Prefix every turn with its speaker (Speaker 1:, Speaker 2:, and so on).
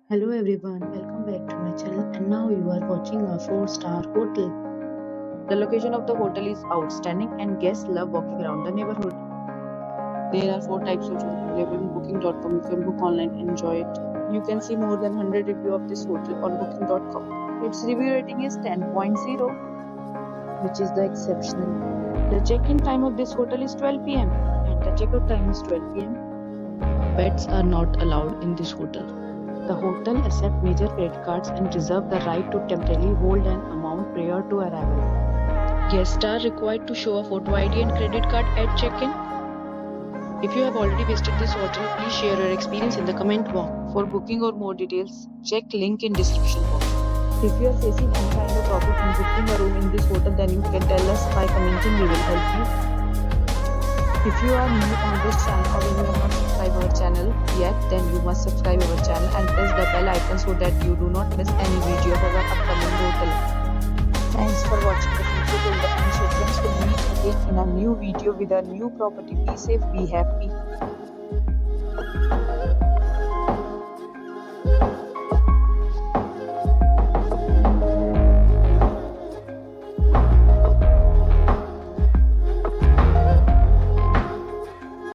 Speaker 1: Hello everyone, welcome back to my channel and now you are watching a 4-star hotel. The location of the hotel is outstanding and guests love walking around the neighborhood. There are 4 types of rooms available in booking.com. You can book online and enjoy it. You can see more than 100 reviews of this hotel on booking.com. Its review rating is 10.0, which is the exceptional. The check-in time of this hotel is 12 p.m. and the check-out time is 12 p.m. Pets are not allowed in this hotel. The hotel accepts major credit cards and reserves the right to temporarily hold an amount prior to arrival. Guests are required to show a photo ID and credit card at check-in. If you have already visited this hotel, please share your experience in the comment box. For booking or more details, check link in description box. If you are facing any kind of problem in booking a room in this hotel, then you can tell us by commenting. We will help you. If you are new on this channel or you have not subscribed our channel yet, then you must subscribe our channel and press the bell icon so that you do not miss any video of our upcoming hotel. Thanks for watching the video till the end. So friends, will meet again in a new video with a new property. Be safe, be happy.